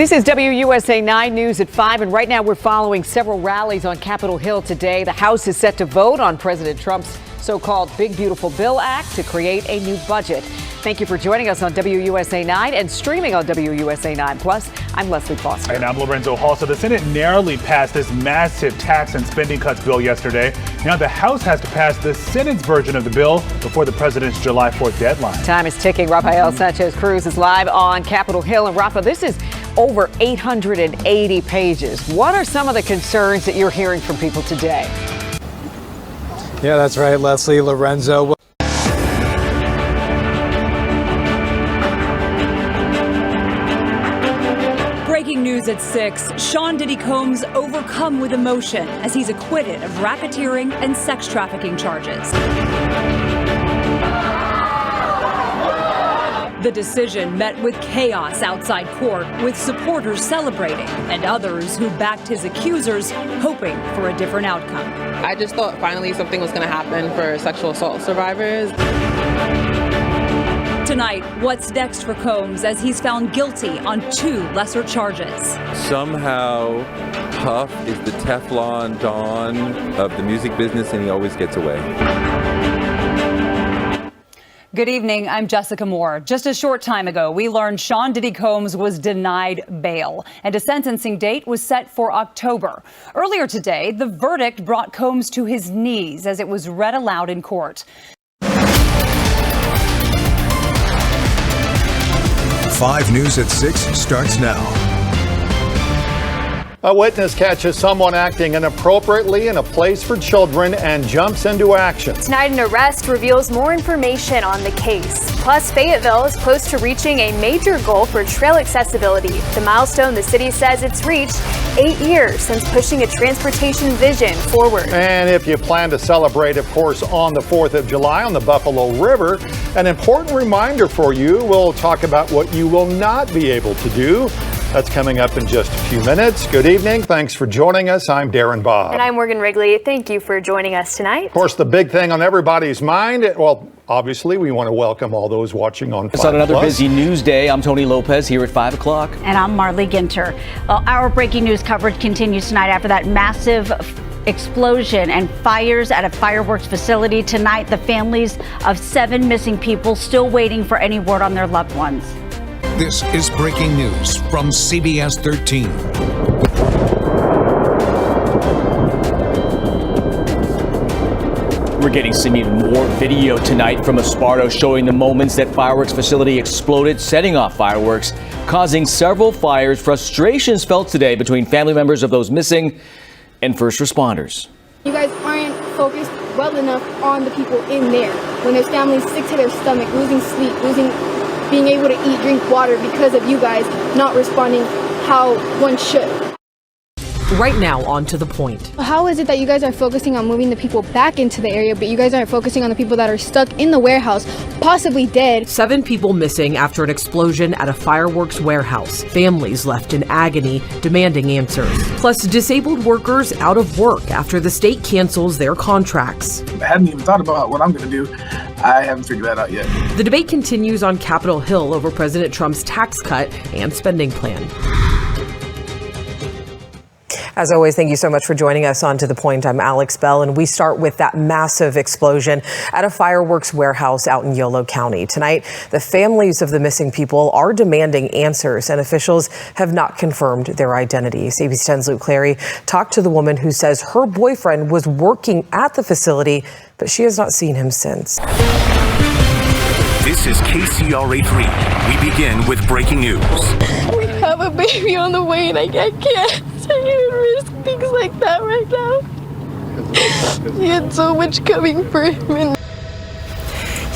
This is WUSA 9 News at 5, and right now we're following several rallies on Capitol Hill today. The House is set to vote on President Trump's so-called Big Beautiful Bill Act to create a new budget. Thank you for joining us on WUSA 9 and streaming on WUSA 9 Plus. I'm Leslie Foster. And I'm Lorenzo Hall. So the Senate narrowly passed this massive tax and spending cuts bill yesterday. Now the House has to pass the Senate's version of the bill before the president's July 4th deadline. Time is ticking. Rafael Sanchez Cruz is live on Capitol Hill. And Rafa, this is over 880 pages. What are some of the concerns that you're hearing from people today? Yeah, that's right, Leslie. Lorenzo. Breaking news at 6. Sean Diddy Combs overcome with emotion as he's acquitted of racketeering and sex trafficking charges. The decision met with chaos outside court, with supporters celebrating and others who backed his accusers, hoping for a different outcome. I just thought finally something was going to happen for sexual assault survivors. Tonight, what's next for Combs as he's found guilty on 2 lesser charges? Somehow, Puff is the Teflon Don of the music business, and he always gets away. Good evening, I'm Jessica Moore. Just a short time ago, we learned Sean Diddy Combs was denied bail, and a sentencing date was set for October. Earlier today, the verdict brought Combs to his knees as it was read aloud in court. 5 News at 6 starts now. A witness catches someone acting inappropriately in a place for children and jumps into action. Tonight, an arrest reveals more information on the case. Plus, Fayetteville is close to reaching a major goal for trail accessibility. The milestone the city says it's reached 8 years since pushing a transportation vision forward. And if you plan to celebrate, of course, on the 4th of July on the Buffalo River, an important reminder for you. We'll talk about what you will not be able to do. That's coming up in just a few minutes. Good evening. Thanks for joining us. I'm Darren Bobb. And I'm Morgan Wrigley. Thank you for joining us tonight. Of course, the big thing on everybody's mind, well, obviously, we want to welcome all those watching on 5 It's on another busy news day. I'm Tony Lopez here at 5 o'clock. And I'm Marley Ginter. Well, our breaking news coverage continues tonight after that massive explosion and fires at a fireworks facility. Tonight, the families of 7 missing people still waiting for any word on their loved ones. This is breaking news from CBS 13. We're getting some even more video tonight from Esparto showing the moments that fireworks facility exploded, setting off fireworks, causing several fires. Frustrations felt today between family members of those missing and first responders. You guys aren't focused well enough on the people in there. When there's families sick to their stomach, losing sleep, being able to eat, drink water because of you guys not responding how one should. Right now, on to the point. How is it that you guys are focusing on moving the people back into the area, but you guys aren't focusing on the people that are stuck in the warehouse, possibly dead? 7 people missing after an explosion at a fireworks warehouse. Families left in agony, demanding answers. Plus, disabled workers out of work after the state cancels their contracts. I hadn't even thought about what I'm going to do. I haven't figured that out yet. The debate continues on Capitol Hill over President Trump's tax cut and spending plan. As always, thank you so much for joining us on To The Point. I'm Alex Bell, and we start with that massive explosion at a fireworks warehouse out in Yolo County. Tonight, the families of the missing people are demanding answers, and officials have not confirmed their identities. ABC 10's Luke Clary talked to the woman who says her boyfriend was working at the facility, but she has not seen him since. This is KCRA 3. We begin with breaking news. We have a baby on the way, and I can't risk things like that right now. He had so much coming for him. And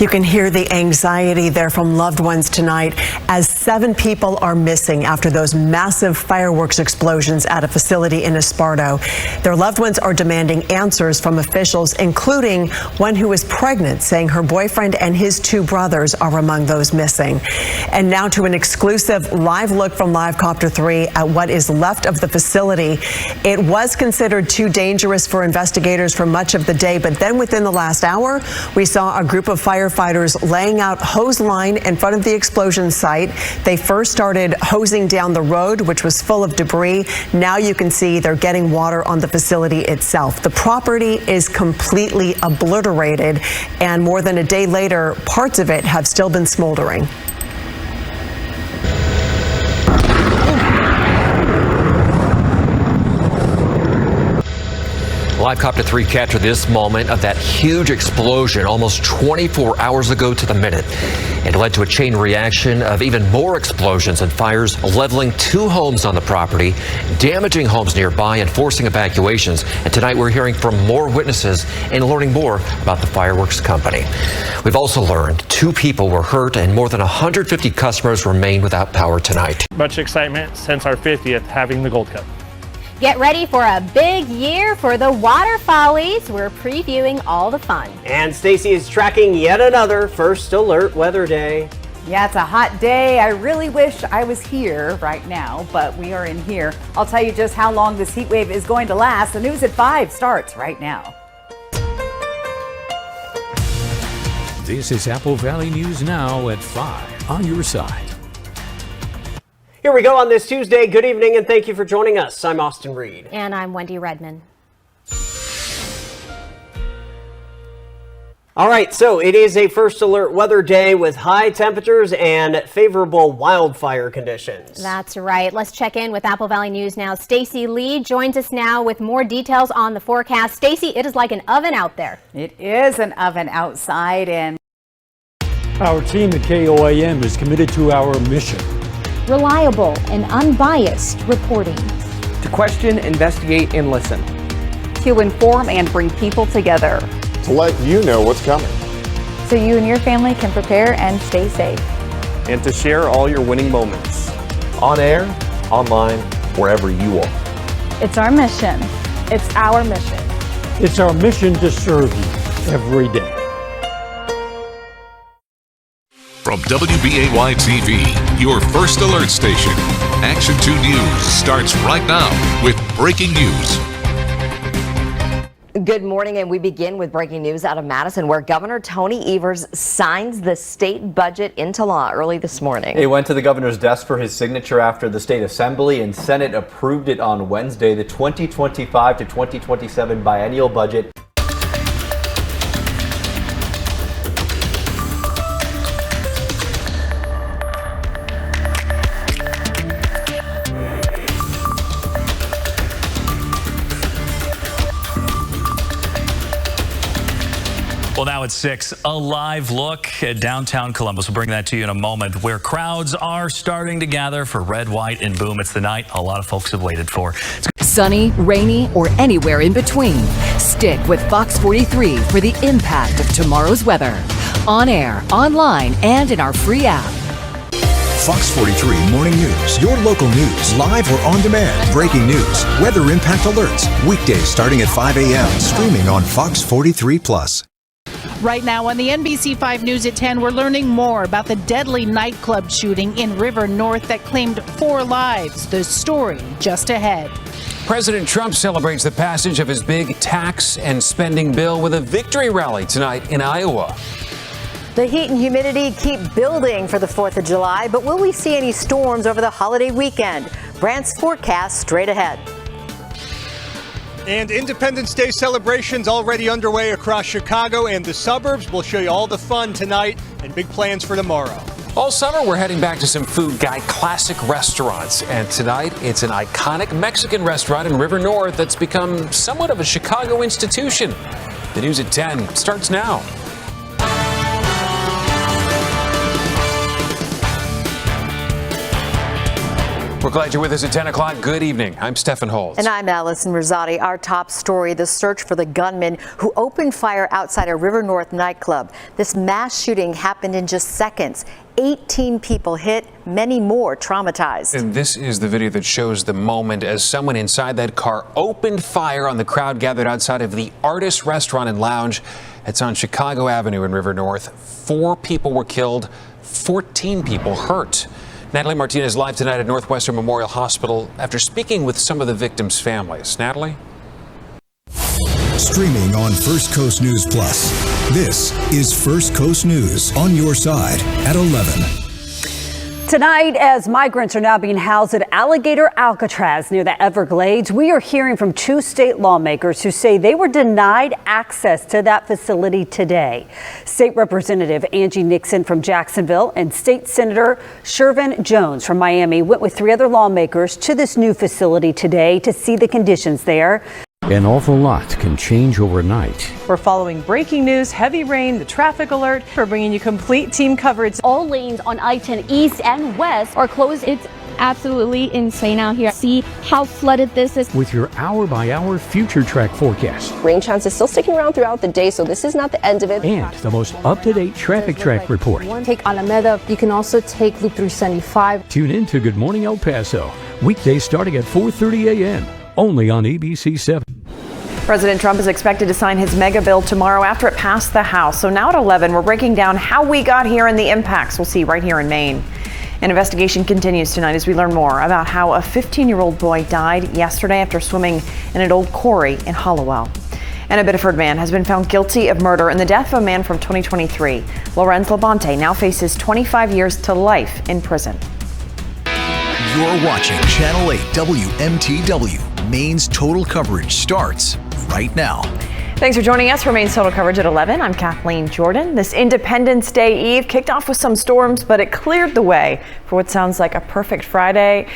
you can hear the anxiety there from loved ones tonight as 7 people are missing after those massive fireworks explosions at a facility in Esparto. Their loved ones are demanding answers from officials, including one who is pregnant, saying her boyfriend and his 2 brothers are among those missing. And now to an exclusive live look from Live Copter 3 at what is left of the facility. It was considered too dangerous for investigators for much of the day, but then within the last hour, we saw a group of firefighters laying out hose line in front of the explosion site. They first started hosing down the road, which was full of debris. Now you can see they're getting water on the facility itself. The property is completely obliterated, and more than a day later, parts of it have still been smoldering. Live Copter 3 captured this moment of that huge explosion almost 24 hours ago to the minute. It led to a chain reaction of even more explosions and fires, leveling 2 homes on the property, damaging homes nearby and forcing evacuations. And tonight we're hearing from more witnesses and learning more about the fireworks company. We've also learned 2 people were hurt and more than 150 customers remain without power tonight. Much excitement since our 50th having the Gold Cup. Get ready for a big year for the Water Follies. We're previewing all the fun. And Stacy is tracking yet another first alert weather day. Yeah, it's a hot day. I really wish I was here right now, but we are in here. I'll tell you just how long this heat wave is going to last. The news at 5 starts right now. This is Apple Valley News Now at 5 on your side. Here we go on this Tuesday. Good evening and thank you for joining us. I'm Austin Reed. And I'm Wendy Redman. All right, so it is a first alert weather day with high temperatures and favorable wildfire conditions. That's right. Let's check in with Apple Valley News Now. Stacy Lee joins us now with more details on the forecast. Stacy, it is like an oven out there. It is an oven outside, and our team at KOAM is committed to our mission. Reliable and unbiased reporting. To question, investigate, and listen. To inform and bring people together. To let you know what's coming. So you and your family can prepare and stay safe. And to share all your winning moments. On air, online, wherever you are. It's our mission. It's our mission. It's our mission to serve you every day. From WBAY TV, your first alert station, Action 2 News starts right now with breaking news. Good morning, and we begin with breaking news out of Madison, where Governor Tony Evers signs the state budget into law early this morning. It went to the governor's desk for his signature after the state assembly and Senate approved it on Wednesday. The 2025 to 2027 biennial budget. Well, now it's 6. A live look at downtown Columbus. We'll bring that to you in a moment, where crowds are starting to gather for Red, White, and Boom. It's the night a lot of folks have waited for. Sunny, rainy, or anywhere in between. Stick with Fox 43 for the impact of tomorrow's weather. On air, online, and in our free app. Fox 43 Morning News. Your local news, live or on demand. Breaking news, weather impact alerts. Weekdays starting at 5 a.m. Streaming on Fox 43+. Right now on the NBC 5 News at 10, we're learning more about the deadly nightclub shooting in River North that claimed 4 lives. The story just ahead. President Trump celebrates the passage of his big tax and spending bill with a victory rally tonight in Iowa. The heat and humidity keep building for the 4th of July, but will we see any storms over the holiday weekend? Brandt's forecast straight ahead. And Independence Day celebrations already underway across Chicago and the suburbs. We'll show you all the fun tonight and big plans for tomorrow. All summer, we're heading back to some Food Guy classic restaurants. And tonight, it's an iconic Mexican restaurant in River North that's become somewhat of a Chicago institution. The news at 10 starts now. We're glad you're with us at 10 o'clock. Good evening. I'm Stephen Holtz. And I'm Allison Rosati. Our top story, the search for the gunman who opened fire outside a River North nightclub. This mass shooting happened in just seconds. 18 people hit, many more traumatized. And this is the video that shows the moment as someone inside that car opened fire on the crowd gathered outside of the Artist Restaurant and Lounge. It's on Chicago Avenue in River North. 4 people were killed, 14 people hurt. Natalie Martinez live tonight at Northwestern Memorial Hospital after speaking with some of the victims' families. Natalie? Streaming on First Coast News Plus. This is First Coast News on your side at 11. Tonight, as migrants are now being housed at Alligator Alcatraz near the Everglades, we are hearing from 2 state lawmakers who say they were denied access to that facility today. State Representative Angie Nixon from Jacksonville and State Senator Shervin Jones from Miami went with 3 other lawmakers to this new facility today to see the conditions there. An awful lot can change overnight. We're following breaking news, heavy rain, the traffic alert. We're bringing you complete team coverage. All lanes on I-10 east and west are closed. It's absolutely insane out here. See how flooded this is. With your hour-by-hour future track forecast. Rain chances still sticking around throughout the day, so this is not the end of it. And the most up-to-date traffic track report. Take Alameda. You can also take Loop 375. Tune in to Good Morning El Paso. Weekdays starting at 4:30 a.m. Only on ABC 7. President Trump is expected to sign his mega bill tomorrow after it passed the House. So now at 11, we're breaking down how we got here and the impacts we'll see right here in Maine. An investigation continues tonight as we learn more about how a 15-year-old boy died yesterday after swimming in an old quarry in Hollowell. And a Biddeford man has been found guilty of murder in the death of a man from 2023. Lorenz Labonte now faces 25 years to life in prison. You're watching Channel 8 WMTW. Maine's total coverage starts right now. Thanks for joining us for Maine's Total Coverage at 11. I'm Kathleen Jordan. This Independence Day Eve kicked off with some storms, but it cleared the way for what sounds like a perfect Friday.